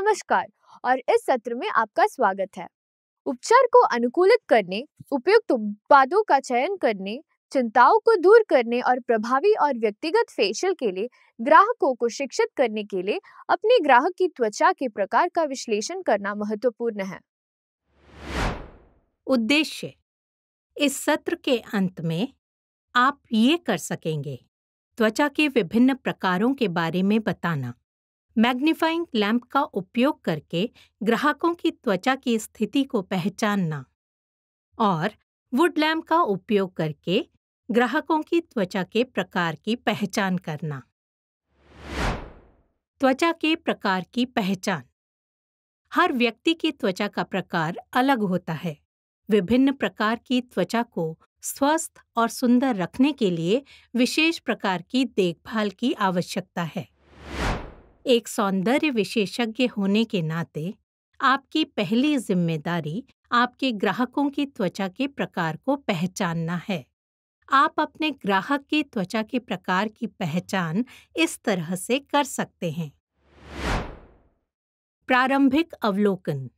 नमस्कार और इस सत्र में आपका स्वागत है। उपचार को अनुकूलित करने, उपयुक्त उत्पादों का चयन करने, चिंताओं को दूर करने और प्रभावी और व्यक्तिगत फेशियल के लिए ग्राहकों को शिक्षित करने के लिए अपने ग्राहक की त्वचा के प्रकार का विश्लेषण करना महत्वपूर्ण है। उद्देश्य: इस सत्र के अंत में आप ये कर सकेंगे: त्वचा के विभिन्न प्रकारों के बारे में बताना, मैग्नीफाइंग लैंप का उपयोग करके ग्राहकों की त्वचा की स्थिति को पहचानना और वुड लैंप का उपयोग करके ग्राहकों की त्वचा के प्रकार की पहचान करना। त्वचा के प्रकार की पहचान: हर व्यक्ति की त्वचा का प्रकार अलग होता है। विभिन्न प्रकार की त्वचा को स्वस्थ और सुंदर रखने के लिए विशेष प्रकार की देखभाल की आवश्यकता है। एक सौंदर्य विशेषज्ञ होने के नाते आपकी पहली जिम्मेदारी आपके ग्राहकों की त्वचा के प्रकार को पहचानना है। आप अपने ग्राहक की त्वचा के प्रकार की पहचान इस तरह से कर सकते हैं। प्रारंभिक अवलोकन: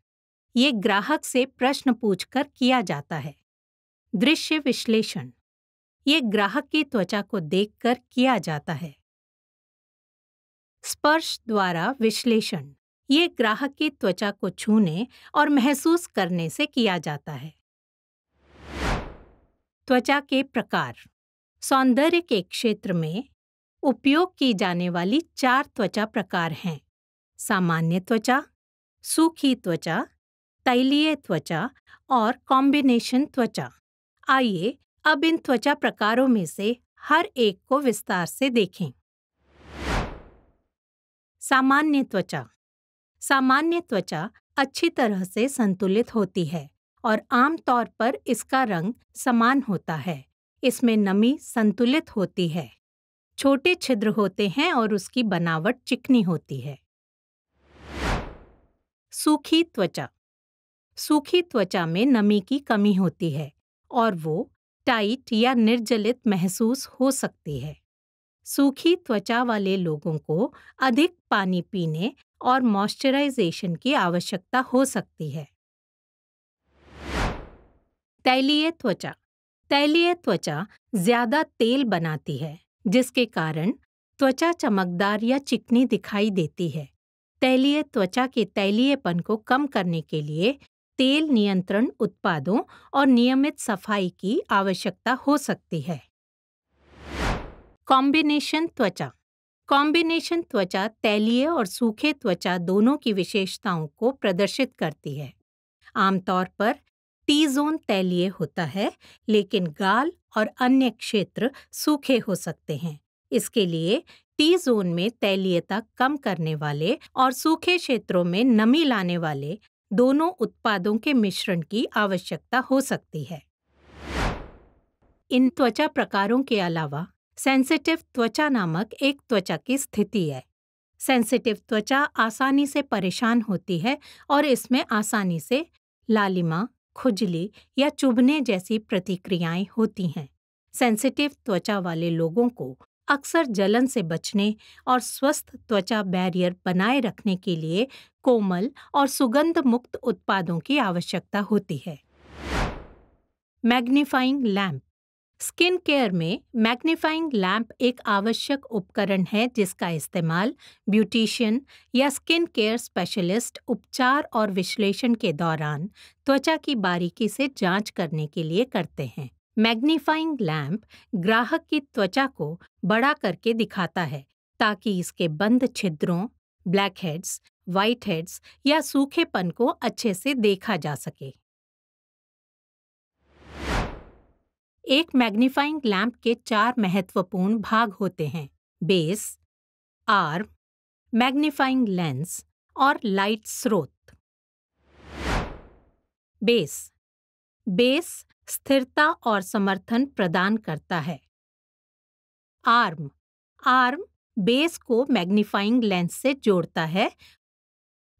ये ग्राहक से प्रश्न पूछकर किया जाता है। दृश्य विश्लेषण: ये ग्राहक की त्वचा को देखकर किया जाता है। स्पर्श द्वारा विश्लेषण: ये ग्राहक की त्वचा को छूने और महसूस करने से किया जाता है। त्वचा के प्रकार: सौंदर्य के क्षेत्र में उपयोग की जाने वाली 4 त्वचा प्रकार हैं: सामान्य त्वचा, सूखी त्वचा, तैलीय त्वचा और कॉम्बिनेशन त्वचा। आइए अब इन त्वचा प्रकारों में से हर एक को विस्तार से देखें। सामान्य त्वचा: सामान्य त्वचा अच्छी तरह से संतुलित होती है और आमतौर पर इसका रंग समान होता है। इसमें नमी संतुलित होती है, छोटे छिद्र होते हैं और उसकी बनावट चिकनी होती है। सूखी त्वचा: सूखी त्वचा में नमी की कमी होती है और वो टाइट या निर्जलित महसूस हो सकती है। सूखी त्वचा वाले लोगों को अधिक पानी पीने और मॉइस्चराइजेशन की आवश्यकता हो सकती है। तैलीय त्वचा: तैलीय त्वचा ज्यादा तेल बनाती है, जिसके कारण त्वचा चमकदार या चिकनी दिखाई देती है। तैलीय त्वचा के तैलीयपन को कम करने के लिए तेल नियंत्रण उत्पादों और नियमित सफाई की आवश्यकता हो सकती है। कॉम्बिनेशन त्वचा: कॉम्बिनेशन त्वचा तैलीय और सूखे त्वचा दोनों की विशेषताओं को प्रदर्शित करती है। आमतौर पर टी-जोन तैलीय होता है, लेकिन गाल और अन्य क्षेत्र सूखे हो सकते हैं। इसके लिए टी-जोन में तैलीयता कम करने वाले और सूखे क्षेत्रों में नमी लाने वाले दोनों उत्पादों के मिश्रण की आवश्यकता हो सकती है। इन त्वचा प्रकारों के अलावा सेंसिटिव त्वचा नामक एक त्वचा की स्थिति है। सेंसिटिव त्वचा आसानी से परेशान होती है और इसमें आसानी से लालिमा, खुजली या चुभने जैसी प्रतिक्रियाएं होती हैं। सेंसिटिव त्वचा वाले लोगों को अक्सर जलन से बचने और स्वस्थ त्वचा बैरियर बनाए रखने के लिए कोमल और सुगंध मुक्त उत्पादों की आवश्यकता होती है। मैग्नीफाइंग लैंप: स्किन केयर में मैग्नीफाइंग लैंप एक आवश्यक उपकरण है जिसका इस्तेमाल ब्यूटिशियन या स्किन केयर स्पेशलिस्ट उपचार और विश्लेषण के दौरान त्वचा की बारीकी से जांच करने के लिए करते हैं। मैग्नीफाइंग लैंप ग्राहक की त्वचा को बड़ा करके दिखाता है ताकि इसके बंद छिद्रों, ब्लैक हेड्स, व्हाइट हेड्स या सूखेपन को अच्छे से देखा जा सके। एक मैग्नीफाइंग लैंप के 4 महत्वपूर्ण भाग होते हैं: बेस, आर्म, मैग्नीफाइंग लेंस और लाइट स्रोत। बेस: बेस स्थिरता और समर्थन प्रदान करता है। आर्म: आर्म बेस को मैग्नीफाइंग लेंस से जोड़ता है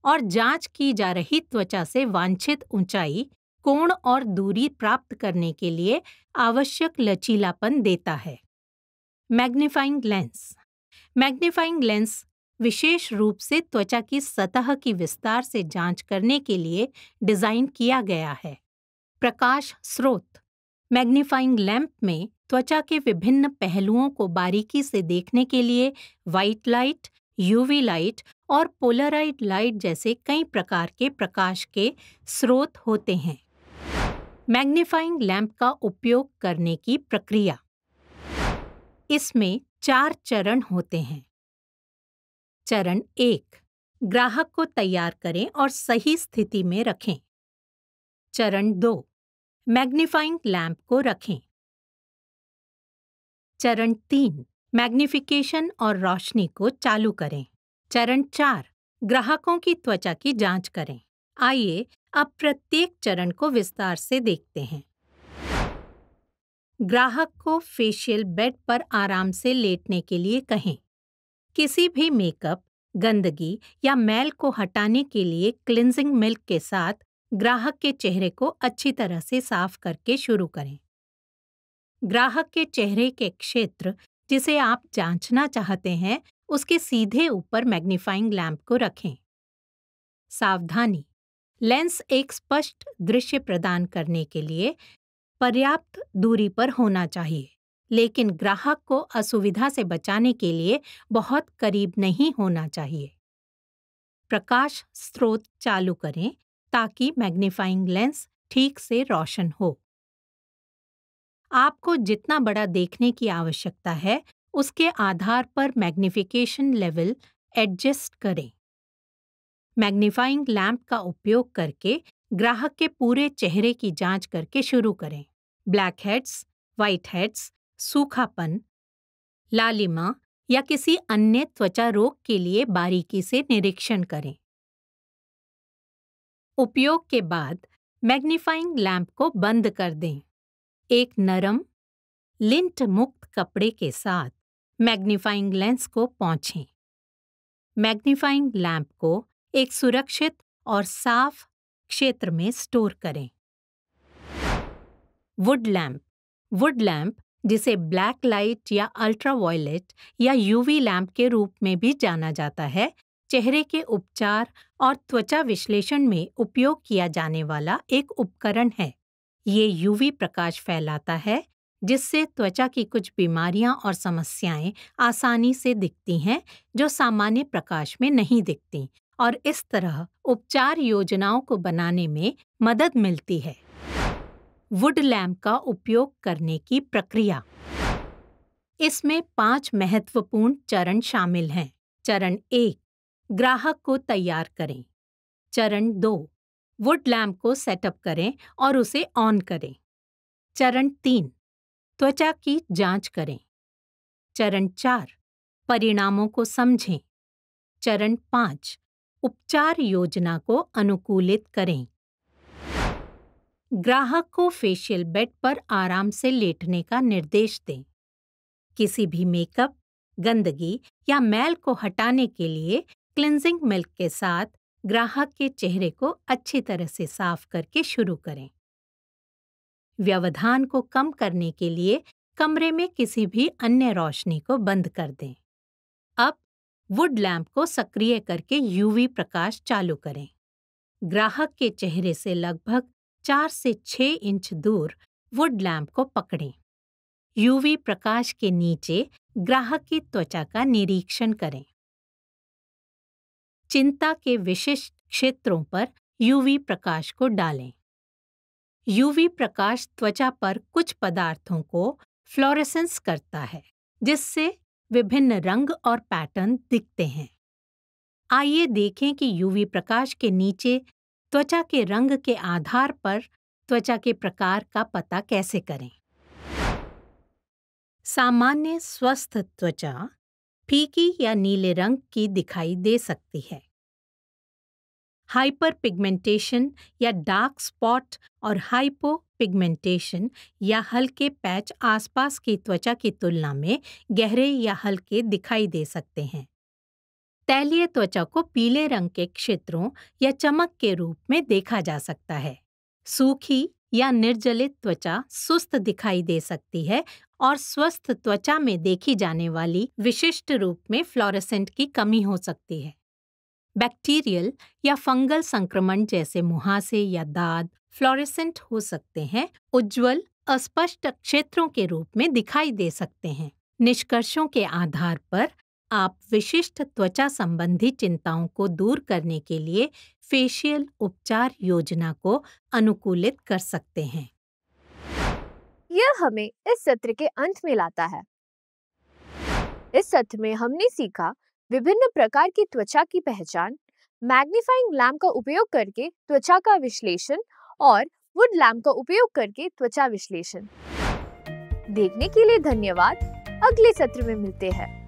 और जांच की जा रही त्वचा से वांछित ऊंचाई, कोण और दूरी प्राप्त करने के लिए आवश्यक लचीलापन देता है। मैग्नीफाइंग लेंस: मैग्नीफाइंग लेंस विशेष रूप से त्वचा की सतह की विस्तार से जांच करने के लिए डिजाइन किया गया है। प्रकाश स्रोत। मैग्नीफाइंग लैंप में त्वचा के विभिन्न पहलुओं को बारीकी से देखने के लिए व्हाइट लाइट, यूवी लाइट और पोलराइड लाइट जैसे कई प्रकार के प्रकाश के स्रोत होते हैं। मैग्नीफाइंग लैंप का उपयोग करने की प्रक्रिया। इसमें 4 चरण होते हैं। चरण 1, ग्राहक को तैयार करें और सही स्थिति में रखें। चरण 2, मैग्नीफाइंग लैंप को रखें। चरण 3, मैग्नीफिकेशन और रोशनी को चालू करें। चरण 4, ग्राहकों की त्वचा की जांच करें। आइए अब प्रत्येक चरण को विस्तार से देखते हैं। ग्राहक को फेशियल बेड पर आराम से लेटने के लिए कहें। किसी भी मेकअप, गंदगी या मैल को हटाने के लिए क्लिनजिंग मिल्क के साथ ग्राहक के चेहरे को अच्छी तरह से साफ करके शुरू करें। ग्राहक के चेहरे के क्षेत्र जिसे आप जांचना चाहते हैं, उसके सीधे ऊपर मैग्नीफाइंग लैंप को रखें। सावधानी: लेंस एक स्पष्ट दृश्य प्रदान करने के लिए पर्याप्त दूरी पर होना चाहिए, लेकिन ग्राहक को असुविधा से बचाने के लिए बहुत करीब नहीं होना चाहिए। प्रकाश स्रोत चालू करें ताकि मैग्नीफाइंग लेंस ठीक से रोशन हो। आपको जितना बड़ा देखने की आवश्यकता है, उसके आधार पर मैग्नीफिकेशन लेवल एडजस्ट करें। मैग्नीफाइंग लैंप का उपयोग करके ग्राहक के पूरे चेहरे की जांच करके शुरू करें। ब्लैक हेड्स, व्हाइट हेड्स, सूखापन, लालिमा या किसी अन्य त्वचा रोग के लिए बारीकी से निरीक्षण करें। उपयोग के बाद मैग्नीफाइंग लैंप को बंद कर दें। एक नरम, लिंट मुक्त कपड़े के साथ मैग्नीफाइंग लेंस को पोंछें। मैग्नीफाइंग लैंप को एक सुरक्षित और साफ क्षेत्र में स्टोर करें। Would lamp. वुड लैंप, जिसे ब्लैक लाइट या अल्ट्रावायलेट या यूवी लैंप के रूप में भी जाना जाता है, चेहरे के उपचार और त्वचा विश्लेषण में उपयोग किया जाने वाला एक उपकरण है। ये यूवी प्रकाश फैलाता है, जिससे त्वचा की कुछ बीमारियां और समस्याएं आसानी से दिखती हैं, जो सामान्य प्रकाश में नहीं दिखती, और इस तरह उपचार योजनाओं को बनाने में मदद मिलती है। वुड लैंप का उपयोग करने की प्रक्रिया। इसमें 5 महत्वपूर्ण चरण शामिल हैं। चरण 1, ग्राहक को तैयार करें। चरण 2, वुड लैंप को सेटअप करें और उसे ऑन करें। चरण 3, त्वचा की जांच करें। चरण 4, परिणामों को समझें। चरण 5, उपचार योजना को अनुकूलित करें। ग्राहक को फेशियल बेड पर आराम से लेटने का निर्देश दें। किसी भी मेकअप, गंदगी या मैल को हटाने के लिए क्लिनजिंग मिल्क के साथ ग्राहक के चेहरे को अच्छी तरह से साफ करके शुरू करें। व्यवधान को कम करने के लिए कमरे में किसी भी अन्य रोशनी को बंद कर दें। अब वुड लैंप को सक्रिय करके यूवी प्रकाश चालू करें। ग्राहक के चेहरे से लगभग 4 से 6 इंच दूर वुड लैंप को पकड़ें। यूवी प्रकाश के नीचे ग्राहक की त्वचा का निरीक्षण करें। चिंता के विशिष्ट क्षेत्रों पर यूवी प्रकाश को डालें। यूवी प्रकाश त्वचा पर कुछ पदार्थों को फ्लोरेसेंस करता है, जिससे विभिन्न रंग और पैटर्न दिखते हैं। आइए देखें कि यूवी प्रकाश के नीचे त्वचा के रंग के आधार पर त्वचा के प्रकार का पता कैसे करें। सामान्य स्वस्थ त्वचा फीकी या नीले रंग की दिखाई दे सकती है। हाइपर पिगमेंटेशन या डार्क स्पॉट और हाइपो पिगमेंटेशन या हल्के पैच आसपास की त्वचा की तुलना में गहरे या हल्के दिखाई दे सकते हैं। तैलीय त्वचा को पीले रंग के क्षेत्रों या चमक के रूप में देखा जा सकता है। सूखी या निर्जलित त्वचा सुस्त दिखाई दे सकती है और स्वस्थ त्वचा में देखी जाने वाली विशिष्ट रूप में फ्लोरेसेंट की कमी हो सकती है। बैक्टीरियल या फंगल संक्रमण जैसे मुहासे या दाद फ्लोरेसेंट हो सकते हैं, उज्ज्वल अस्पष्ट क्षेत्रों के रूप में दिखाई दे सकते हैं। निष्कर्षों के आधार पर आप विशिष्ट त्वचा संबंधी चिंताओं को दूर करने के लिए फेशियल उपचार योजना को अनुकूलित कर सकते हैं। यह हमें इस सत्र के अंत में लाता है। इस सत्र में हमने सीखा विभिन्न प्रकार की त्वचा की पहचान, मैग्नीफाइंग लैंप का उपयोग करके त्वचा का विश्लेषण और वुड लैंप का उपयोग करके त्वचा विश्लेषण। देखने के लिए धन्यवाद। अगले सत्र में मिलते हैं।